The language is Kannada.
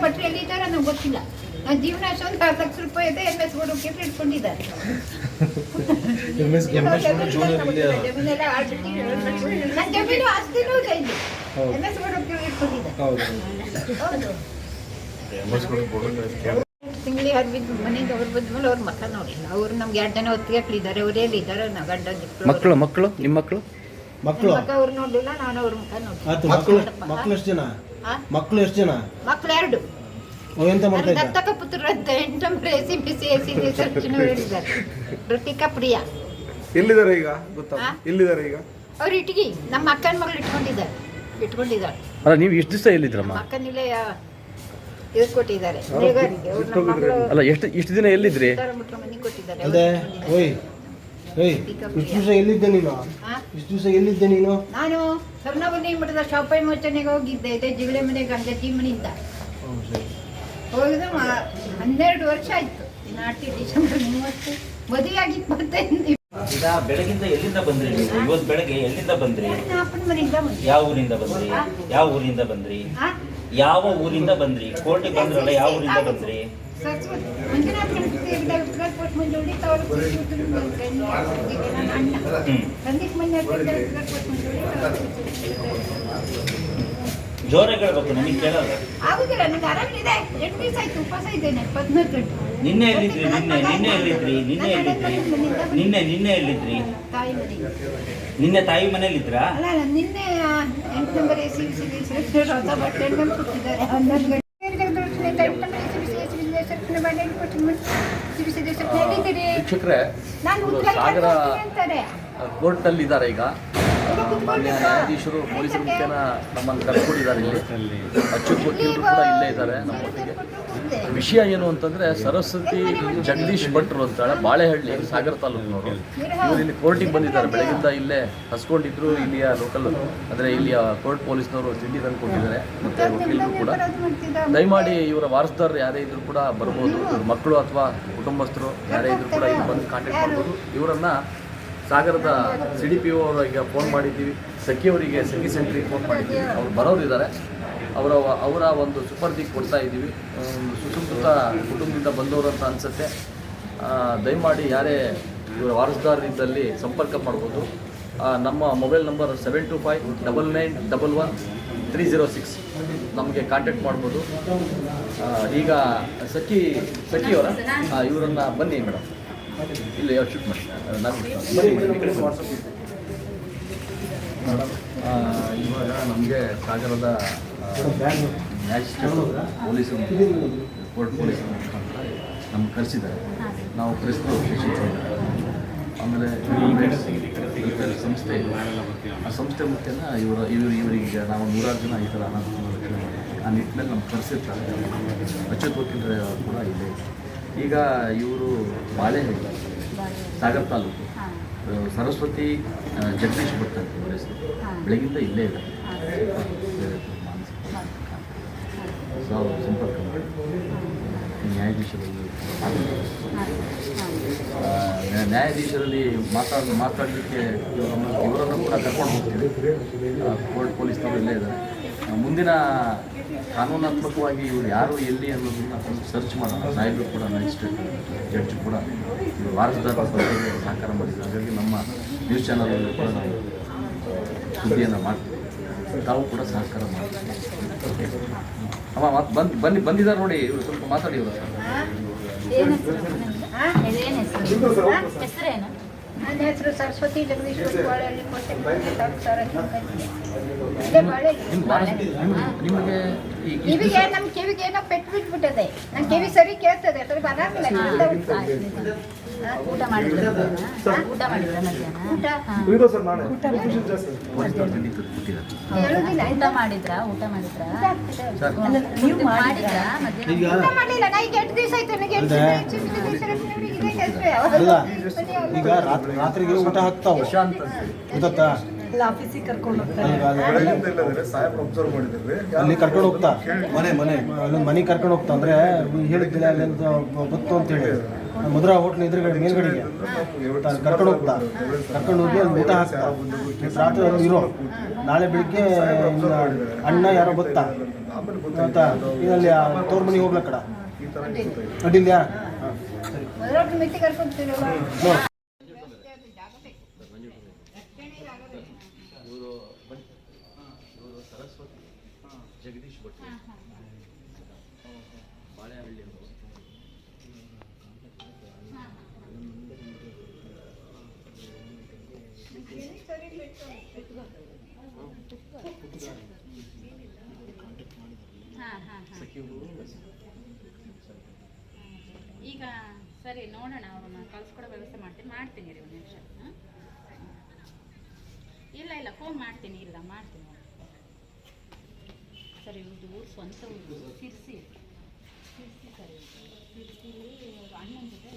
ಭಟ್ರು ಎಲ್ಲಿದ್ದಾರೋ ನಂಗೆ ಗೊತ್ತಿಲ್ಲ. ನನ್ನ ಜೀವನ ಅಷ್ಟೊಂದು 6 ಲಕ್ಷ ರೂಪಾಯಿ ಇದೆ. MS ಗೋಡಕ್ಕೆ ಇಟ್ಕೊಂಡಿದ್ದಾರೆ. ಜಮೀನೆಲ್ಲ ಆಳ್ಬಿಟ್ಟು ನನ್ನ ಜಮೀನು ಆಸ್ತಿನೂ ಇದೆ ಇಲ್ಲಿ. MS ಗೋಡಕ್ಕೆ ಇಟ್ಕೊಂಡಿದ್ದಾರೆ. ತಿಂಗಳಿಗೆ ಅರ್ಬಿದ್ದು ಮನೆಗೆ ಅವ್ರು ಬಂದ್ಮೇಲೆ ಅವ್ರ ಮಕ್ಕ ನೋಡಿಲ್ಲ. ಅವ್ರು ನಮ್ಗೆ 2 ಜನ ಹೊತ್ತಿಗೆ ಹಾಕ್ಲಿದ್ದಾರೆ. ಅವ್ರು ಎಲ್ಲಿದ್ದಾರೆ ನಾ ಗಂಡ ಮಕ್ಕಳು ನಿಮ್ಮ ಮಕ್ಕಳು ಅವ್ರು ನೋಡಲಿಲ್ಲ, ನಾನು ಅವ್ರ ಮುಖ ನೋಡಿಲ್ಲ. ಮಕ್ಕಳು ಎಷ್ಟು ಜನ? ಮಕ್ಕಳು 2 ಎಂತ ಮಾಡ್ತಾ ಇದ್ದಾರೆ? ದತ್ತಕ ಪುತ್ರ ಅಂತ 8 SCBC ಸರ್ಚನ ಹೇಳಿದ್ದಾರೆ. ಋತಿಕಾ ಪ್ರಿಯಾ ಎಲ್ಲಿದ್ದಾರೆ ಈಗ ಗೊತ್ತಾ? ಎಲ್ಲಿದ್ದಾರೆ ಈಗ? ಅವ್ರು ಇಟ್ಗಿ ನಮ್ಮ ಅಕ್ಕನ ಮಗಳು ಇಟ್ಕೊಂಡಿದ್ದಾರೆ. ಅಲ್ಲ ನೀವು ಎಷ್ಟು ದಿವಸ ಎಲ್ಲಿದ್ರಮ್ಮ? ಅಕ್ಕನಿಲ್ಲೇ ಇದು ಕೊಟ್ಟಿದ್ದಾರೆ ನೇಗಾರಿಗೆ. ಅವ್ರು ನಮ್ಮ ಮಗಳು ಅಲ್ಲ ಎಷ್ಟು ದಿನ ಎಲ್ಲಿದ್ರಿ? ಮನೆ ಕೊಟ್ಟಿದ್ದಾರೆ. ಅದೇ ಇಷ್ಟು ದಿವಸ ಎಲ್ಲಿದ್ದೆ ನೀನು? ನಾನು ಸ್ವರ್ಣವಲ್ಲಿ ಮಠದ ಶಾಪೈ ಮೋಚನೆಗೆ ಹೋಗಿದ್ದೆ. ಇದೆ ಜಿಗಳೆ ಮನೆ ಗಂಗತಿ ಮನೆಯಿಂದ ಹೋಗಿದ್ದು 12 ವರ್ಷ ಆಯ್ತು. ನಾಟಿ ಡಿಸೆಂಬರ್ 30 ಮದುವೆಯಾಗಿ 25. ಈಗ ಬೆಳಗಿಂದ ಎಲ್ಲಿಂದ ಬಂದ್ರಿ ನೀವು? ಇವತ್ತು ಬೆಳಗ್ಗೆ ಎಲ್ಲಿಂದ ಬಂದ್ರಿ? ಅಪ್ಪನ ಮನೆಯಿಂದ ಬಂದೆ. ಯಾವ ಊರಿಂದ ಬಂದ್ರಿ? ಯಾವ ಊರಿಂದ ಬಂದ್ರಿ? ಕೋರ್ಟಿಗೆ ಬಂದ್ರಲ್ಲ, ಯಾವ ಊರಿಂದ ಬಂದ್ರಿ? ಮಂಜುನಾಥ್ ಪೋಸ್ಟ್ ಮಂಜುಳಿ ತವರು ನನ್ನ ಅಣ್ಣ ಸಂದೀಪ್ ಮಂಜುನಾಥ್ ಪೋಸ್ಟ್ ಮಂಜುಳಿ. ಜೋರಾಗಿ ಹೇಳ್ಬೇಕು, ನಮಗೆ ಕೇಳಲ್ಲ. ಆಗುದಿಲ್ಲ, ನನಗೆ ಆರಾಮಿದೆ. 8 ದಿವಸ ಆಯ್ತು ಉಪವಾಸ ಇದ್ದೇನೆ. 14 ಗಂಟೆ. ನಿನ್ನೆ ಎಲ್ಲಿದ್ರಿ? ತಾಯಿ ಮನೆಗೆ. ನಿನ್ನೆ ತಾಯಿ ಮನೇಲಿದ್ರಾ? ಅಲ್ಲ ನಿನ್ನೆ 8 ನಂಬರ್ SCBC ಹೊಸ ಬಸ್ ಸ್ಟ್ಯಾಂಡ್ ಮೇಲೆ ಕೂತಿದ್ದಾರೆ. 11 ಗಂಟೆ ವೀಕ್ಷಕರೇ, ಸಾಗರ ಕೋರ್ಟ್ನಲ್ಲಿ ಇದ್ದಾರೆ ಈಗ. ಮಾನ್ಯ ನ್ಯಾಯಾಧೀಶರು ಪೊಲೀಸರ ಮುಖ್ಯನ ನಮ್ಮನ್ನು ಕರ್ಕೊಂಡಿದ್ದಾರೆ. ಇಲ್ಲಿ ಅಚ್ಚುತ್ ವಕೀಲರು ಕೂಡ ಇಲ್ಲೇ ಇದ್ದಾರೆ ನಮ್ಮೊಟ್ಟಿಗೆ. ವಿಷಯ ಏನು ಅಂತಂದರೆ, ಸರಸ್ವತಿ ಜಗದೀಶ್ ಭಟ್ರು ಅಂತಾಳೆ, ಬಾಳೆಹಳ್ಳಿ, ಸಾಗರ ತಾಲೂಕಿನವರು. ಇವರು ಇಲ್ಲಿ ಕೋರ್ಟಿಗೆ ಬಂದಿದ್ದಾರೆ. ಬೆಳಗಿಂದ ಇಲ್ಲೇ ಹಸ್ಕೊಂಡಿದ್ರು. ಇಲ್ಲಿಯ ಲೋಕಲ್ ಅಂದರೆ ಇಲ್ಲಿಯ ಕೋರ್ಟ್ ಪೊಲೀಸ್ನವರು ತಿಂಡಿ ತಂದು ಕೊಟ್ಟಿದ್ದಾರೆ, ಮತ್ತು ವಕೀಲರು ಕೂಡ. ದಯಮಾಡಿ ಇವರ ವಾರಸ್ದಾರರು ಯಾರೇ ಇದ್ರೂ ಕೂಡ ಬರ್ಬೋದು. ಇವ್ರ ಮಕ್ಕಳು ಅಥವಾ ಕುಟುಂಬಸ್ಥರು ಯಾರೇ ಇದ್ರೂ ಕೂಡ ಇಲ್ಲಿ ಬಂದು ಕಾಂಟ್ಯಾಕ್ಟ್ ಮಾಡ್ಬೋದು. ಇವರನ್ನು ಸಾಗರದ CDPO ಅವರಿಗೆ ಫೋನ್ ಮಾಡಿದ್ದೀವಿ, ಸಖಿಯವರಿಗೆ ಸಖಿ ಸೆಂಟ್ರಿಗೆ ಫೋನ್ ಮಾಡಿದ್ದೀವಿ. ಅವ್ರು ಬರೋರಿದ್ದಾರೆ. ಅವರ ಒಂದು ಸುಪರ್ದಿಗೆ ಕೊಡ್ತಾ ಇದ್ದೀವಿ. ಒಂದು ಸುಸಂಸ್ಕೃತ ಕುಟುಂಬದಿಂದ ಬಂದವರು ಅಂತ ಅನಿಸುತ್ತೆ. ದಯಮಾಡಿ ಯಾರೇ ಇವರ ವಾರಸ್ದಾರರಿದ್ದಲ್ಲಿ ಸಂಪರ್ಕ ಮಾಡ್ಬೋದು. ನಮ್ಮ ಮೊಬೈಲ್ ನಂಬರ್ 7259911306 ನಮಗೆ ಕಾಂಟ್ಯಾಕ್ಟ್ ಮಾಡ್ಬೋದು. ಈಗ ಸಖಿಯವರ ಇವರನ್ನು ಬನ್ನಿ ಮೇಡಮ್, ಇಲ್ಲಿ ಶೂಟ್ ಮಾಡಿ. ಇವಾಗ ನಮಗೆ ಸಾಗರದ ಮ್ಯಾಜಿಸ್ಟ್ರೇಟ್ ಪೊಲೀಸರು, ಕೋರ್ಟ್ ಪೊಲೀಸರ ಮುಖಾಂತರ ನಮ್ಗೆ ಕರೆಸಿದ್ದಾರೆ. ನಾವು ಕರೆಸಿದ್ರು ಆಮೇಲೆ ಸಂಸ್ಥೆ, ಆ ಸಂಸ್ಥೆ ಮುಖ್ಯನ ಇವರಿಗೆ ನಾವು 100 ಜನ ಈ ಥರ ಅನಾಹುತ ರಕ್ಷಣೆ ಮಾಡಿದ್ವಿ. ಆ ನಿಟ್ಟಿನಲ್ಲಿ ನಮ್ಗೆ ಕರೆಸಿರ್ತಾರೆ. ಅಚ್ಯುತ್ ವಕೀಲರ ಕೂಡ ಇದೆ. ಈಗ ಇವರು ಬಾಳೆಹಳ್ಳಿ, ಸಾಗರ ತಾಲೂಕು, ಸರಸ್ವತಿ ಜಗದೀಶ್ ಭಟ್ ಅಂತ ಇವರ ಹೆಸರು. ಬೆಳಗಿಂದ ಇಲ್ಲೇ ಇದೆ. ಸಂಪರ್ಕ ಮಾಡಿ ನ್ಯಾಯಾಧೀಶರಲ್ಲಿ ಮಾತಾಡಲಿಕ್ಕೆ ಇವರನ್ನು ಕೂಡ ಕರ್ಕೊಂಡು ಹೋಗ್ತೀವಿ. ಕೋರ್ಟ್ ಪೊಲೀಸ್ನವರು ಇಲ್ಲೇ ಇದ್ದಾರೆ. ಮುಂದಿನ ಕಾನೂನಾತ್ಮಕವಾಗಿ ಇವರು ಯಾರು ಎಲ್ಲಿ ಅನ್ನೋದನ್ನು ಸರ್ಚ್ ಮಾಡೋಣ. ಸಾಹೇಬರು ಕೂಡ, ಮ್ಯಾಜಿಸ್ಟ್ರೇಟ್ ಜಡ್ಜ್ ಕೂಡ ಇವರು ವಾರಸ್ದಾರ ಬಗ್ಗೆ ಸಹಕಾರ ಮಾಡಿದ್ದಾರೆ. ಹಾಗಾಗಿ ನಮ್ಮ ನ್ಯೂಸ್ ಚಾನಲಲ್ಲಿ ಕೂಡ ನಾವು ಸುದ್ದಿಯನ್ನು ಮಾಡ್ತೀವಿ. ತಾವು ಕೂಡ ಸಹಕಾರ ಮಾಡ್ತೀವಿ. ಅಮ್ಮ ಬಂದಿದ್ದಾರೆ ನೋಡಿ, ಇವರು ಸ್ವಲ್ಪ ಮಾತಾಡಿ. ಇವರು ನನ್ನ ಹೆಸರು ಸರಸ್ವತಿ ಜಗದೀಶ್ ಬಾಳೆಹಳ್ಳಿ ಕೋಟೆ. ಕಿವಿಗೆ ನಮ್ಮ ಕಿವಿಗೆ ಏನೋ ಪೆಟ್ಟು ಬಿಟ್ಬಿಟ್ಟದೆ. ನನ್ನ ಕಿವಿ ಸರಿ ಕೇಳ್ತದೆ, ಅದ್ರಿಗೆ ಆರಾಮಿಲ್ಲ. ಊಟ ಮಾಡಿದ್ರೆ ಮಾಡಿಲ್ಲ. ನಾ ಈಗ 8 ದಿವಸ ಆಯ್ತು. ನನಗೆ ಈಗ ರಾತ್ರಿಗೆ ಊಟ ಹಾಕ್ತಾವ ಗೊತ್ತಾ? ಅಲ್ಲಿ ಕರ್ಕೊಂಡು ಹೋಗ್ತಾ ಮನೆಗೆ ಕರ್ಕೊಂಡು ಹೋಗ್ತಾ ಅಂದ್ರೆ ಹೇಳಿದ್ದಿಲ್ಲ ಅಲ್ಲಿಂದ ಗೊತ್ತು ಅಂತ ಹೇಳಿ ಮಧುರಾ ಹೋಟ್ಲ್ ಎದುರುಗಡೆ ಮೇಲ್ಗಡೆಗೆ ಕರ್ಕೊಂಡು ಹೋಗ್ತಾ ಕರ್ಕೊಂಡು ಹೋಗಿ ಅಲ್ಲಿ ಊಟ ಹಾಕ್ತಾ ರಾತ್ರಿ ಅಲ್ಲಿ ಇರೋ ನಾಳೆ ಬೆಳಿಗ್ಗೆ ಅಣ್ಣ ಯಾರೋ ಗೊತ್ತಾ ಗೊತ್ತಾ ಇಲ್ಲಿ ತೋರ್ ಮನೆಗೆ ಹೋಗ್ಲಕ್ಕ ಅಡ್ಡಿಲ್ಯಾ ಮೊದಲು ಮಿತಿ ಕರ್ಕೊಂತೀರಲ್ಲ ಇವರು ಸರಸ್ವತಿ ಜಗದೀಶ್ ಭಟ್ ಬಾಳೆಹಳ್ಳಿ ಈಗ ಸರಿ ನೋಡೋಣ ಅವ್ರನ್ನ ಕಳ್ಸ್ಕೊಡೋ ವ್ಯವಸ್ಥೆ ಮಾಡ್ತೀನಿ ರೀ ಒಂದು ನಿಮಿಷ. ಇಲ್ಲ ಫೋನ್ ಮಾಡ್ತೀನಿ ಮಾಡ್ತೀನಿ ಸರಿ. ಇವ್ರದ್ದು ಊರು ಸ್ವಂತ ಊರು ಸಿರ್ಸಿ ಸರಿ. ಸಿರ್ಸಿಲಿ ಅಣ್ಣನ ಜೊತೆ